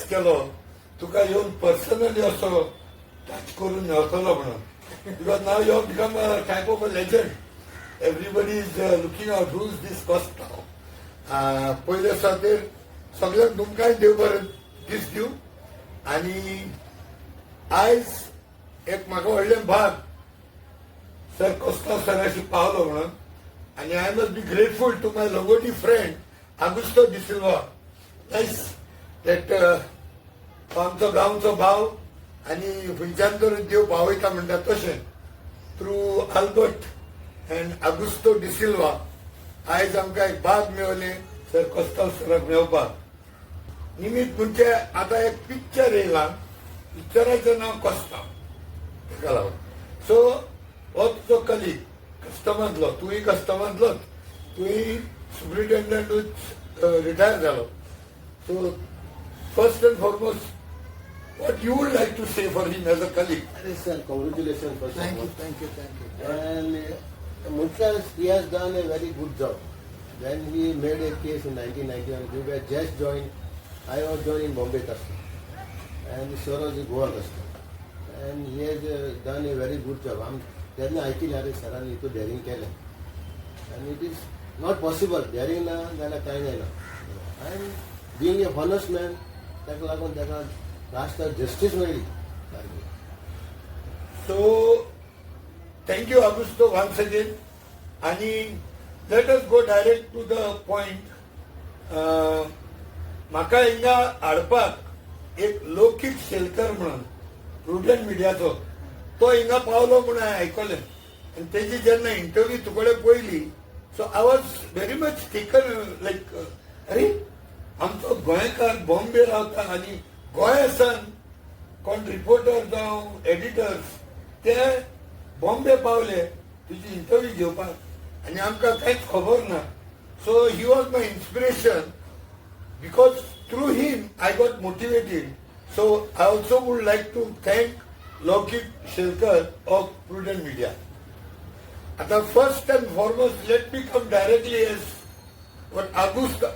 Request केलो तुका येवन personally असो टच करून मेळटलो म्हणून because now you have become a type of a legend. Everybody is looking out who is this Costa. पयले सातेर सगळ्यांक तुमकांय देव बरें दीस दिवं. आनी आयज एक म्हाका व्हडलें भाग सर कोस्ता सराशी पावलो म्हणून. आनी I must be grateful to my लगोटी friend Augusto D'Silva. Nice that आमचो गांवचो भाव आनी खंयच्यान तर देव पावयता म्हणटा तशें through Albert and Augusto de Silva आयज आमकां एक भाग मेळ्ळें सर कोस्ता सराक मेळपाक. निमित्त म्हणजे आतां एक पिक्चर येयलां. पिक्चराचें नांव कोस्ता. ताका लागून सो हो तुजो कलीग कस्टमांतलो. तूंय कस्टमांतलोच. तूंय सुप्रिटेंडंटूच रिटायर जालो. So first and foremost what you would like to say for him as a colleague? Yes, sir, congratulations first Thank of all. you, thank you, thank you. And Munkar, he has done a very good job. When he made a case in 1991, we were just joined. I was joined in Bombay Custom, and Swaraj is Goa Custom, and he has done a very good job. I'm telling ऐकले अरे सरांनी तो daring केलं, and it is not possible. Daring ना त्याला काही नाही ना. And being a honest man, त्याला लागून त्याला राष्ट्र जस्टिस मेळ्ळी. So thank you Augusto once again. आणि let us go direct to the point. म्हाका हिंगा हाडपाक एक लौकीक शेलकर म्हणून प्रुडंट मिडियाचो तो हिंगा पावलो म्हणून हांवें आयकलें. आनी तेजी जेन्ना इंटरव्यू तुकडे पयली so I was very much taken like अरे आमचो गोंयकार बॉम्बे रावता आनी गोंयासान कोण रिपोर्टर जावं एडिटर्स ते बॉम्बे पावले तुजी इंटरव्यू घेवपाक आनी आमकां कांयच खबर ना. So he was my inspiration because through him I got motivated. So I also would like to thank Laukik Shelkar of Prudent Media. आता first and foremost let me come directly as what Augusta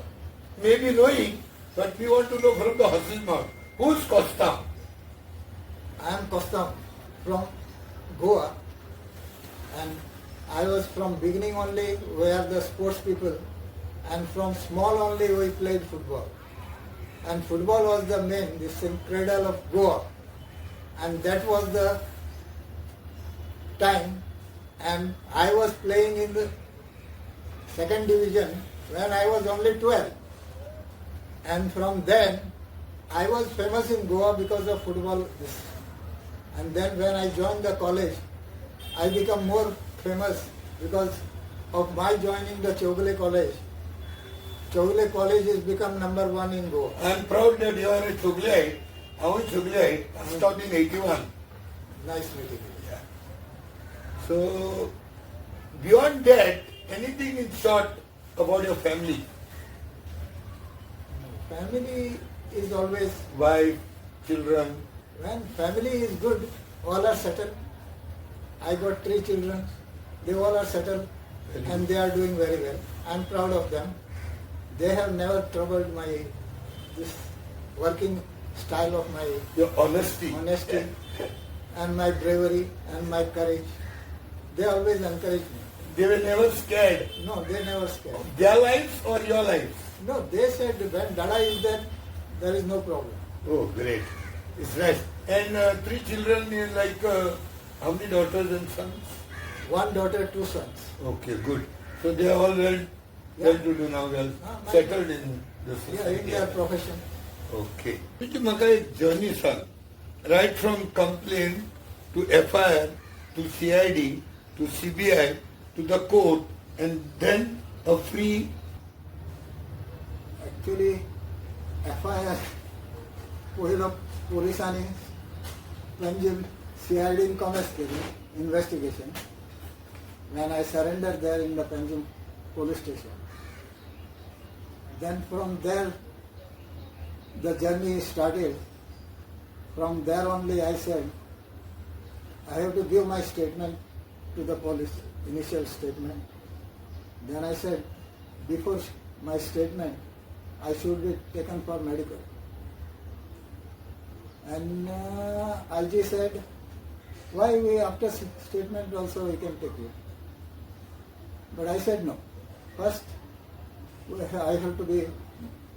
may be knowing, but we want to know from the horse's mouth. Who's Costa? I am Costa from Goa, and I was from beginning only we are the sports people, and from small only we played football, and football was the main, this cradle of Goa, and that was the time, and I was playing in the second division when I was only 12, and from then I was famous in Goa because of football. And then when I joined the college, I became more famous because of my joining the Chogule College. Chogule College has become #1 in Goa. I am proud that you are a Chugleite. I was Chugleite. I started in 81. Nice meeting you. Yeah. So, beyond that, anything in short about your family? Family is always, Wife, children? when family is good, all are settled. I got 3 children. They all are settled and they are doing very well. I am proud of them. They have never troubled my this working style of my Your honesty. and my bravery and my courage. They always encourage me. They were never scared. No, they never scared. Their lives or your lives? No, they said when Dada is there is no problem. Oh, great. It's nice. And 3 children, like how many daughters and sons? 1 daughter, 2 sons. Okay, good. So they are all well to do now, well settled in the Yeah, society. in their profession. Okay. तुझी म्हाका एक journey सांग. Right from complaint to FIR to CID to CBI to the court and then a free. Actually, FIR पहिलं पोलिसांनी Punjab CID commerce केली investigation. When I surrendered there in the Panjim police station. Then from there the journey started. From there only I said I have to give my statement to the police, initial statement. Then I said before my statement I should be taken for medical. And Alji said, why we after statement also we can take you. But I said no. First, I have to be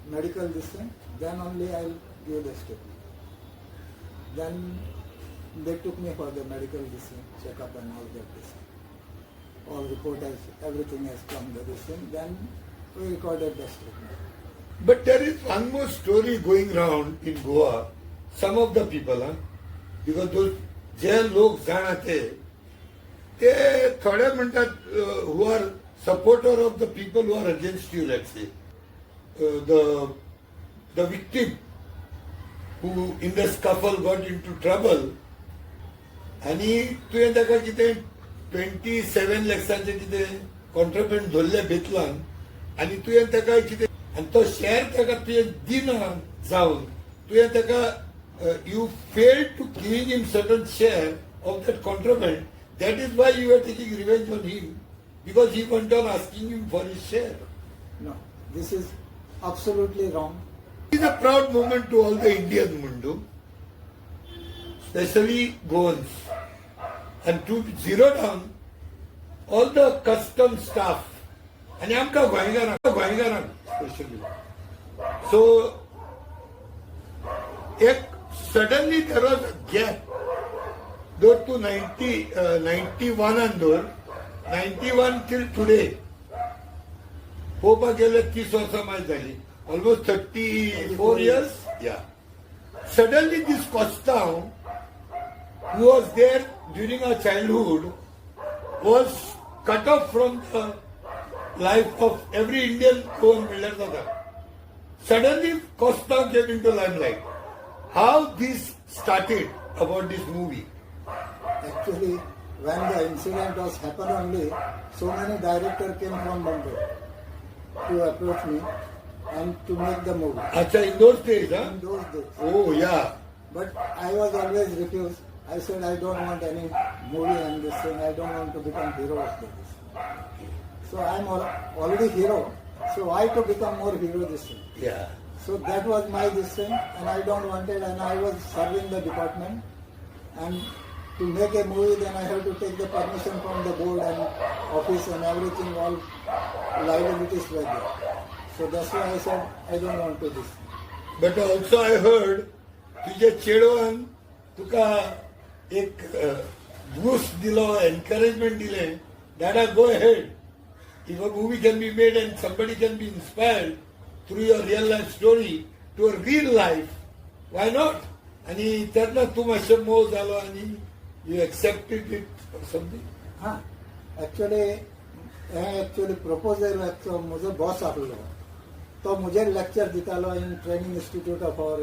medical this thing, then only I'll give the statement. Then they took me for the medical this thing, checkup and all that this thing. All report has, everything has come to this thing. Then we recorded the statement. But there is one more story going round in Goa. Some of the people, because those जे लोक जाणा ते थोडे म्हणतात who are supporter of the people who are against you, let's say. The victim who in the scuffle got into trouble आणि तुवें ताका कितें 27 लाखांचे कितें कॉन्ट्रिब्यूट धरले बेतलान आनी तुवें ताका कितें आनी तो शेअर ताका तुवें दिना जावन तुवें ताका you failed to give him certain share of that contraband. That is why you are taking revenge on him, because he went on asking him for his share. No, this is absolutely wrong. It is a proud moment to all the Indian Mundu, especially Goans, and to zero down all the custom staff. And आमकां गोंयकारांक especially. So, suddenly there was a gap. Though to 91 and 91 till today. Popa गेले 30 वर्षां my झाली. Almost 34 years. Yeah. Suddenly this Kostau, who was there during our childhood, was cut off from the life of every Indian Goan builder. Suddenly Kostau came into limelight. How this started about this movie? Actually, when the incident was happened only, so many directors came from Bombay to approach me and to make the movie. Acha, in those days, huh? In those days. Oh, yeah. But I was always refused. I said I don't want any movie and this thing. I don't want to become hero of this. So I'm already hero. So why to become more hero this thing? Yeah. So that was my this thing, and I don't want it, and I was serving the department, and to make a movie then I have to take the permission from the board and office and everything, all liabilities were there. So that's why I said I don't want to this. But also I heard तुझे चेडवान तुका एक boost दिलो, encouragement दिले, that go ahead. If a movie can be made and somebody can be inspired through your real life story to a real life, why not? आणि त्यांना तू मातशें mauve जालो आणि you accepted it or something? हाँ, actually proposal म्हजो boss आसलो तो मुझे लेक्चर दितालो in training institute of our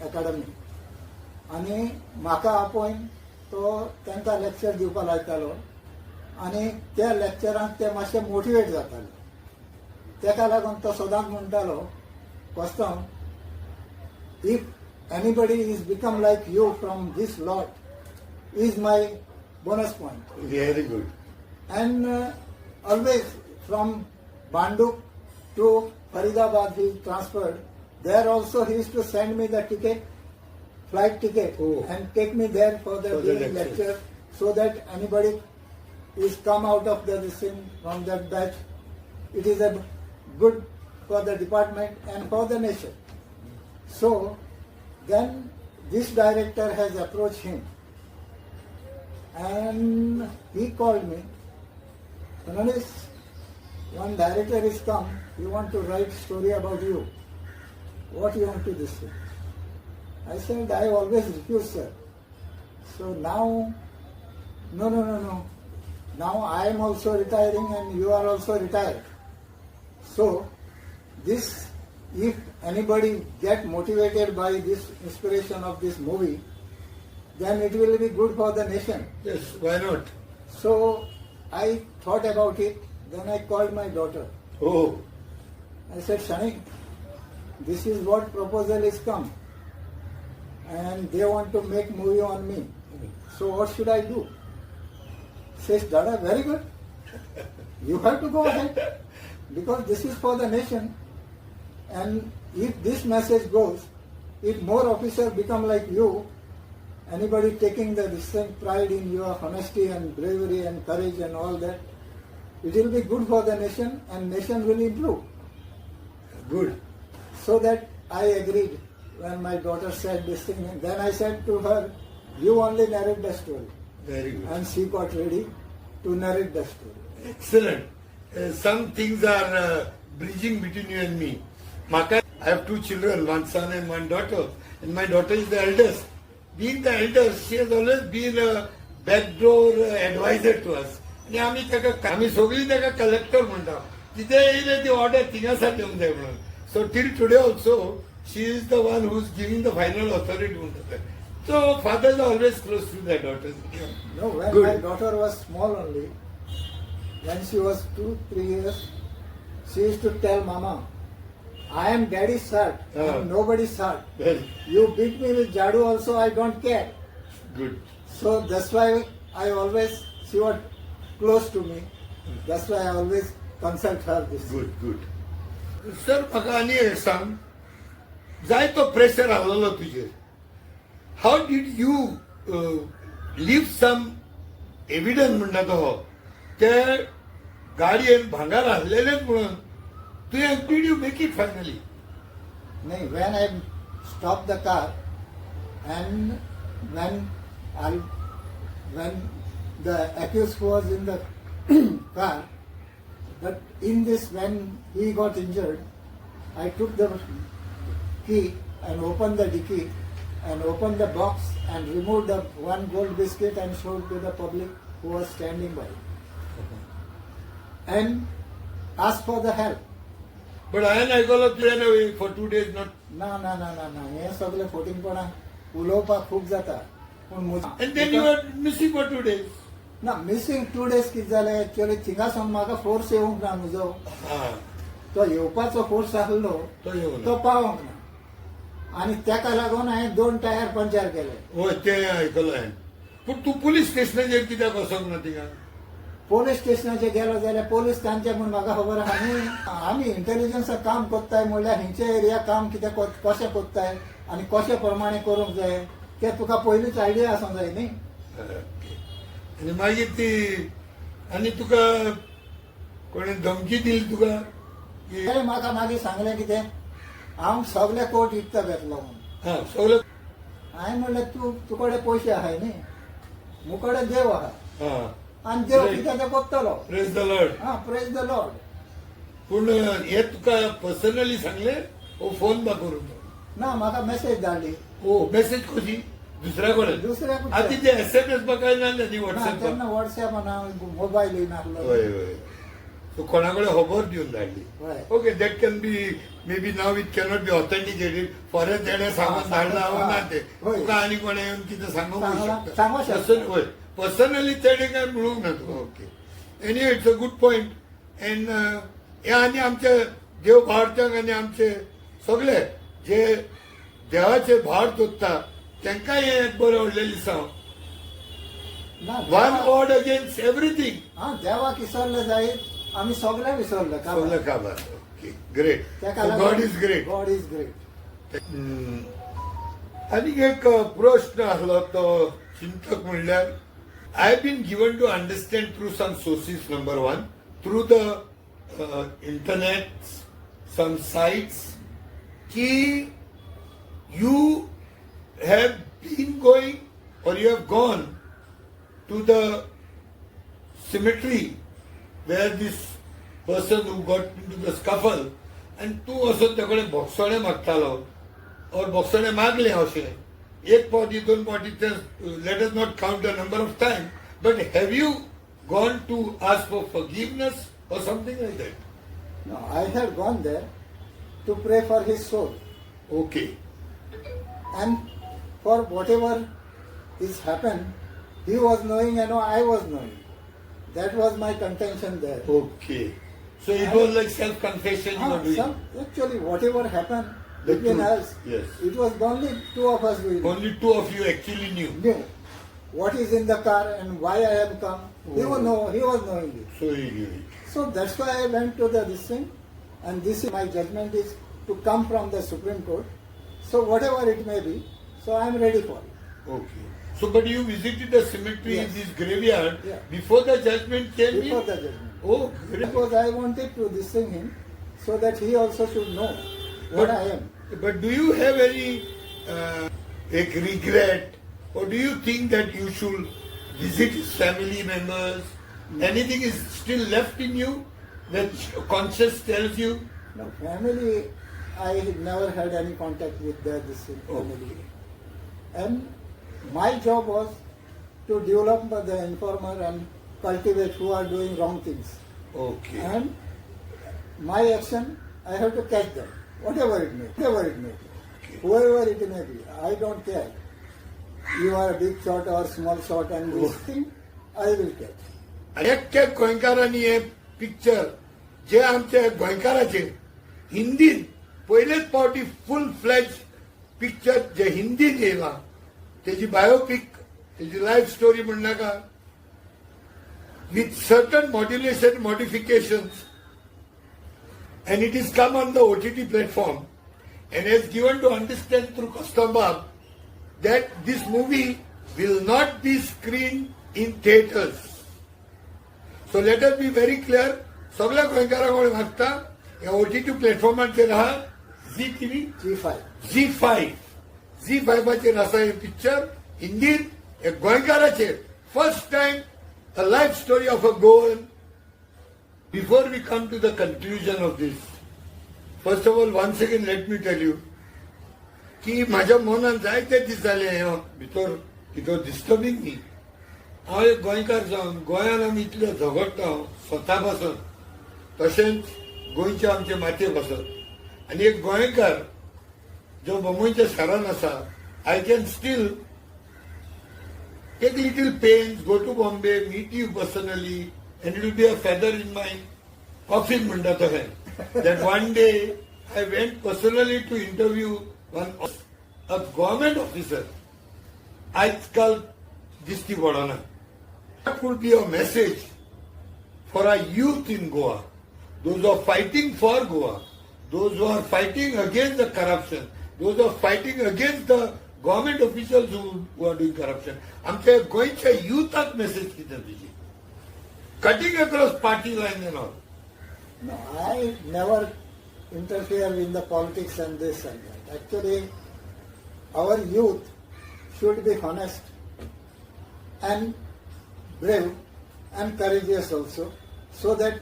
academy आनी म्हाका आपोवन तो तांकां लेक्चर दिवपा लायतालो आनी त्या लेक्चरांक ते मातशे मोटिवेट जाताले तेका लागून तो सदांच म्हणटालो कोस्तांव if anybody is become like you from this lot is my bonus point. Very good. And always from Banduk to Faridabad he transferred. There also he used to send me the ticket, flight ticket, and take me there for the lecture, so that anybody is come out of the thing from that batch. It is a good for the department and for the nation. So then this director has approached him and he called me. Anonis, one director is come, he want to write story about you. What you want to this thing? I said, I always refuse, sir. So now, no. Now I am also retiring and you are also retired. So this, if anybody get motivated by this inspiration of this movie, then it will be good for the nation. Yes, why not? So I thought about it. Then I called my daughter. Oh. I said, Shani, this is what proposal is come. And they want to make movie on me. So what should I do? Says, Dada, very good. You have to go ahead. Because this is for the nation. And if this message goes, if more officers become like you, anybody taking the distinct pride in your honesty and bravery and courage and all that, it will be good for the nation and nation will improve. Good. So that I agreed when my daughter said this thing. And then I said to her, you only narrate the story. Very good. And she got ready to narrate the story. Excellent. Some things are bridging between you and me. Maka, I have two children, one son and one daughter. And my daughter is the eldest. Being the eldest, she has always been a backdoor advisor to us. आणि आम्ही सगळी ताका collector म्हणटा तिथे येयले ती order तिंगासाठी येवंक जाय म्हणून so till today also she is the one who is giving the final authority म्हणटा so father is always close to the daughter No, when Good. my daughter was small only, when she was 2-3 years, she used to tell Mama, I am daddy's shirt, I am nobody's shirt. Very You beat me with jadu also, I don't care. good. So that's why I always, she was close to me. That's why I always consult her this. Good, good. Sir म्हाका आनी एक सांग जाय तो pressure आसलो तुजेर हाव did you leave some evidence म्हणटा तो ते गाडयेन भांगार आसलेलेच म्हणून तुवें did you make it finally No, when I stopped the car and when the accused was in the car, but in this when he got injured, I took the key and opened the dicky and opened the box and removed the one gold biscuit and showed to the public who was standing by and asked for the help. But हांवें आयकलो तुवें for 2 days not ना ना ना ना ना हे सगळे फोटिंगपणा उलोवपाक खूब जाता पूण and then you are missing for 2 days ना मिसिंग 2 days कितें जालें एक्चुअली थिंगासून म्हाका फोर्स येवंक ना म्हजो हां तो येवपाचो फोर्स आसलो तो येवं तो पावोंक ना आनी ताका लागून हांवें 2 टायर पंक्चर केले होय ते आयकलो हांवें पूण तूं पुलीस स्टेशनाचेर कित्याक वचोंक ना थिंगा पोलीस स्टेशनाचेर गेलो जाल्यार पोलीस तांचे म्हूण म्हाका खबर आहा आमी इंटेलिजन्साक काम कोत्ताय म्हणल्यार हिंचे एरिया काम कितें कशें कोत्ताय आनी कशे प्रमाणे करूंक जाय ते तुका पयलींच आयडिया आसूंक जाय न्ही आनी मागीर ती आनी तुका कोणें धमकी दिली तुका की ते म्हाका मागीर सांगलें कितें हांव सगळे कोर्ट विकतो घेतलो म्हणून हां सगळें हांवें म्हणलें तुकडे पयशे आहाय न्ही मुकडे देव आहा हां आनी देव कितें ते कोत्तलो प्रेज द लॉर्ड हा प्रेज द लॉर्ड पूण हे तुका पर्सनली सांगलें ओ फोन बा करून ना म्हाका मेसेज धाडली ओ मेसेज कशी दुसऱ्या कडेन दुसऱ्या कडच्यान. आतां ते एसएमएस म्हाका येनासले न्ही ना वॉट्सएप तेन्ना वॉट्सएप ना मोबायल नासलो हय हय सो कोणा कडेन खबर दिवन धाडली हय. Okay that can be may be now it cannot be authenticated foreign तेणें सांगून धाडला हांव ना ते हय. तुका आनी कोणें येवन कितें सांगूंक सांगूं शकता. हय पर्सनली तेणें काय म्हणूंक ना तुका okay any it's a good point and हे आनी आमचे देव भारत्यांक आनी आमचे सगळे जे देवाचे भार जोडटा तांकांय हे बरें व्हडलें दिसांव ना वन वॉर्ड अगेन्स्ट एवरीथींग हा देवाक विसरले जायत आमी सगळे विसरले सगळं काबार okay great God is great God is great आनी एक प्रश्न आसलो तो चिंतक म्हणल्यार I have been given to understand through some sources number 1 through the internet some sites की you have been going or you have gone to the cemetery where this person who got into the scuffle and तू असो तेकडे बोक्सोणे मागतालो और बोक्सोणे मागले अशें एक पावटी 2 पावटी let us not count the number of time but have you gone to ask for forgiveness or something like that? No, I had gone there to pray for his soul Okay. and for whatever is happened, he was knowing and I was knowing. That was my contention there. Okay. So it was like self-confession you were doing. Actually, whatever happened The between truth, us, yes. it was only 2 of us we Only 2 of you actually knew. knew what is in the car and why I have come. He was knowing it. So he knew it. So that's why I went to this thing, and this is my judgment is to come from the Supreme Court. So whatever it may be, so I am ready for it. Okay. So, but you visited the cemetery, Yes. this graveyard, Yeah. before the judgment came Before in? the judgment. Oh, very Because I wanted to distinguish him so that he also should know what I am. But do you have any like regret, or do you think that you should visit his family members? Anything is still left in you that conscience tells you? No, family, I never had any contact with this family. And my job was to develop the informer and cultivate who are doing wrong things. Okay. And my action, I have to catch them, whatever it may be. Whoever it may be, I don't care. You are a big shot or small shot and this thing, I will catch. एक गोंयकारांनी हे picture जे आमचे गोंयकाराचे हिंदीन पयलेच फावटी full fledge picture जे हिंदीन येयला तेजी biopic तेजी लायफ स्टोरी म्हणनाका with certain modulation modifications, and it is come on the OTT platform and has given to understand through Kostambab that this movie will not be screened in theatres. So let us be very clear. सगळ्या गोंयकारांक मागता ह्या OTT प्लॅटफॉर्माचेर आहा झी TV G5. झी5चेर आसा हे picture हिंदीन हे गोंयकाराचेर first time a life story of a Goan. Before we come to the conclusion of this, first of all, once again let me tell you की माझ्या मनात जायते दीस जाले भितर डिस्टर्बिंग न्ही हांव एक गोंयकार जावन गोंयान आमी इतले झगडटा स्वता पासून तशेंच गोंयचे आमचे मातये पासून आनी एक गोंयकार जो मुंबयच्या शारान आसा I can still take little pains, go to Bombay, meet you personally, and it will be a feather in my coffin, Mandata hai. That one day I went personally to interview a government officer. Ajkal Disti Vadana. That would be a message for our youth in Goa, those who are fighting for Goa, those who are fighting against the corruption, those who are fighting against the government officials who are doing corruption. आमच्या गोंयच्या युथाक message कितें तुजी cutting across party line and all No, I never interfere in the politics and this and that. Actually, our youth should be honest and brave and courageous also, so that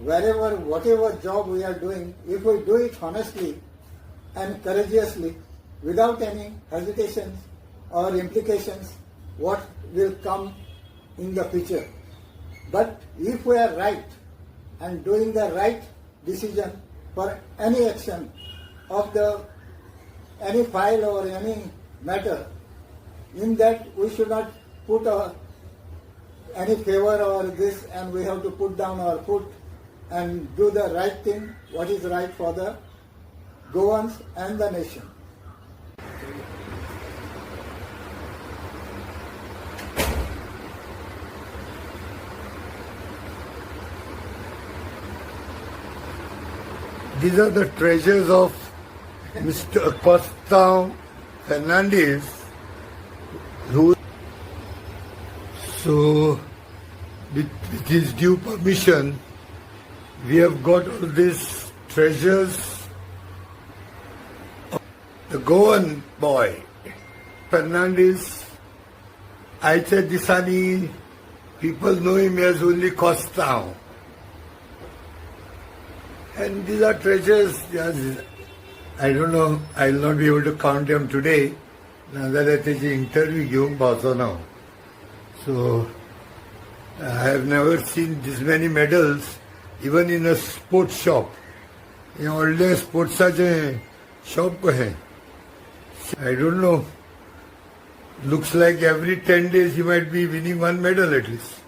wherever, whatever job we are doing, if we do it honestly and courageously, without any hesitations or implications, what will come in the future. But if we are right and doing the right decision for any action of any file or any matter, in that we should not put any favor or this, and we have to put down our foot and do the right thing, what is right for the Goans and the nation. These are the treasures of Mr. Costa Fernandez, who, so with his due permission, we have got all these treasures of the Goan boy, Fernandez. Aicha Disani, people know him as only Costa. And these are treasures, yes, I don't know, I will not be able to count them today. Now that I take the interview given also now. So, I have never seen this many medals, even in a sports shop. In all day sports shop ko hai. I don't know. Looks like every 10 days you might be winning one medal at least.